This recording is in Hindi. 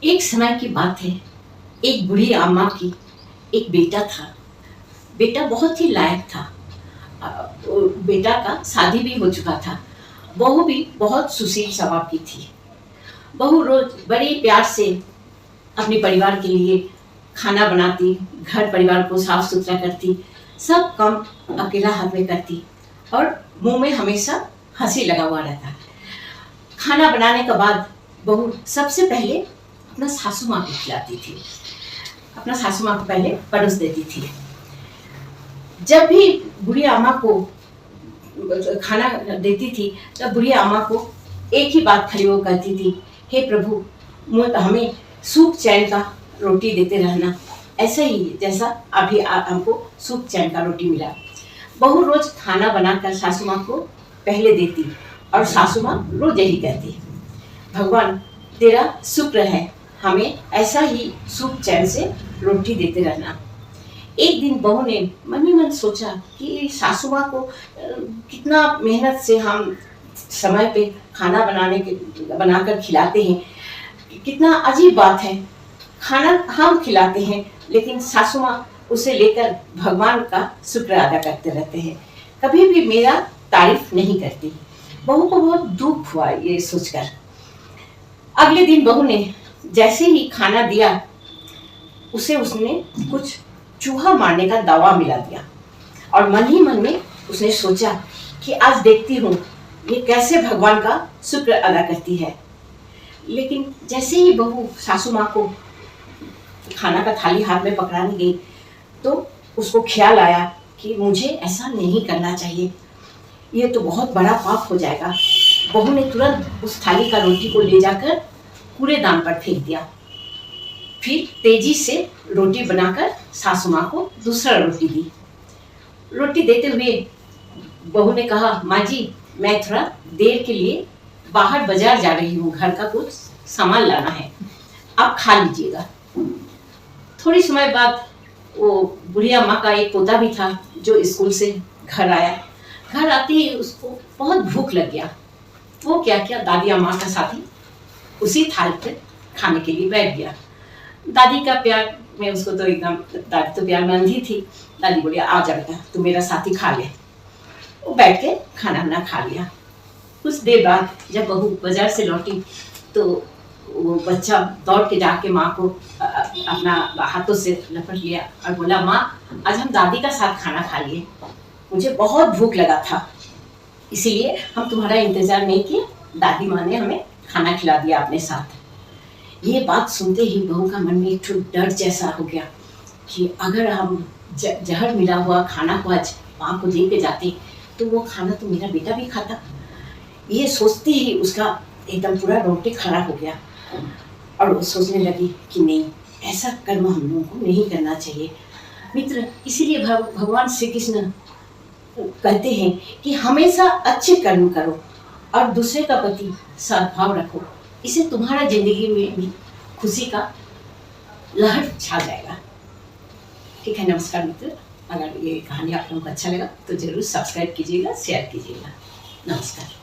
एक समय की बात है। एक बूढ़ी अम्मा की एक बेटा था। बेटा बहुत ही लायक था। बेटा का शादी भी हो चुका था। बहू भी बहुत सुशील स्वभाव की थी। बहू रोज बड़े प्यार से अपने परिवार के लिए खाना बनाती, घर परिवार को साफ सुथरा करती, सब काम अकेला हाथ में करती और मुंह में हमेशा हंसी लगा हुआ रहता। खाना बनाने के बाद बहू सबसे पहले अपना सासू माँ को खिलाती थी, अपना सासू माँ को पहले परोस देती थी। जब भी बुढ़ी अम्मा को खाना देती थी तब बुढ़ी अम्मा को एक ही बात खड़ी वो कहती थी, हे प्रभु हमें सुख चैन का रोटी देते रहना, ऐसा ही जैसा अभी हमको सुख चैन का रोटी मिला। बहू रोज खाना बनाकर सासू माँ को पहले देती और सासू माँ रोज यही कहती, भगवान तेरा शुक्र है, हमें ऐसा ही सुख चैन से रोटी देते रहना। एक दिन बहू ने मन ही मन सोचा कि सासू माँ को कितना मेहनत से हम समय पे खाना बनाकर खिलाते हैं, कितना अजीब बात है। खाना हम खिलाते हैं लेकिन सासू माँ उसे लेकर भगवान का शुक्र अदा करते रहते हैं, कभी भी मेरा तारीफ नहीं करती। बहू को बहुत दुख हुआ ये सोचकर। अगले दिन बहू ने जैसे ही खाना दिया उसने कुछ चूहा मारने का दावा मिला दिया और मन ही मन में उसने सोचा कि आज देखती हूँ ये कैसे भगवान का शुक्र अदा करती है। लेकिन जैसे ही बहू सासू माँ को खाना का थाली हाथ में पकड़ाने गई तो उसको ख्याल आया कि मुझे ऐसा नहीं करना चाहिए, ये तो बहुत बड़ा पाप हो जाएगा। बहू ने तुरंत उस थाली का रोटी को ले जाकर कूड़ेदान पर फेंक दिया। फिर तेजी से रोटी बनाकर सासू माँ को दूसरा रोटी दी। रोटी देते हुए बहू ने कहा, माँ जी मैं थोड़ा देर के लिए बाहर बाजार जा रही हूँ, घर का कुछ सामान लाना है, आप खा लीजिएगा। थोड़ी समय बाद वो बुढ़ी अम्मा का एक पोता भी था जो स्कूल से घर आया। घर आते ही उसको बहुत भूख लग गया। वो क्या किया, दादी अम्मा का साथी उसी थाल पर खाने के लिए बैठ गया। दादी का प्यार में उसको तो एकदम, दादी तो प्यार में अंधी थी। दादी बोली, आ जा बेटा तू मेरा साथी खा ले। वो बैठ के खाना वाना खा लिया। कुछ देर बाद जब बहू बाजार से लौटी तो वो बच्चा दौड़ के जाके माँ को अपना हाथों से लपट लिया और बोला, माँ आज हम दादी का साथ खाना खा लिए, मुझे बहुत भूख लगा था इसीलिए हम तुम्हारा इंतजार नहीं किए, दादी माँ ने हमें खाना खिला दिया अपने साथ। ये बात सुनते ही बहू का मन में एक डर जैसा हो गया कि अगर हम जहर मिला हुआ खाना को आज माँ को दे के जाते तो वो खाना तो मेरा बेटा भी खाता। ये सोचते ही उसका एकदम पूरा रोंगटे खड़ा हो गया और वो सोचने लगी कि नहीं, ऐसा कर्म हम लोगों को नहीं करना चाहिए। मित्र, इसीलिए भगवान श्री कृष्ण कहते हैं कि हमेशा अच्छे कर्म करो और दूसरे का प्रति सद्भाव रखो, इससे तुम्हारा जिंदगी में भी खुशी का लहर छा जाएगा। ठीक है, नमस्कार मित्र। अगर ये कहानी आप लोगों को अच्छा लगा तो जरूर सब्सक्राइब कीजिएगा, शेयर कीजिएगा। नमस्कार।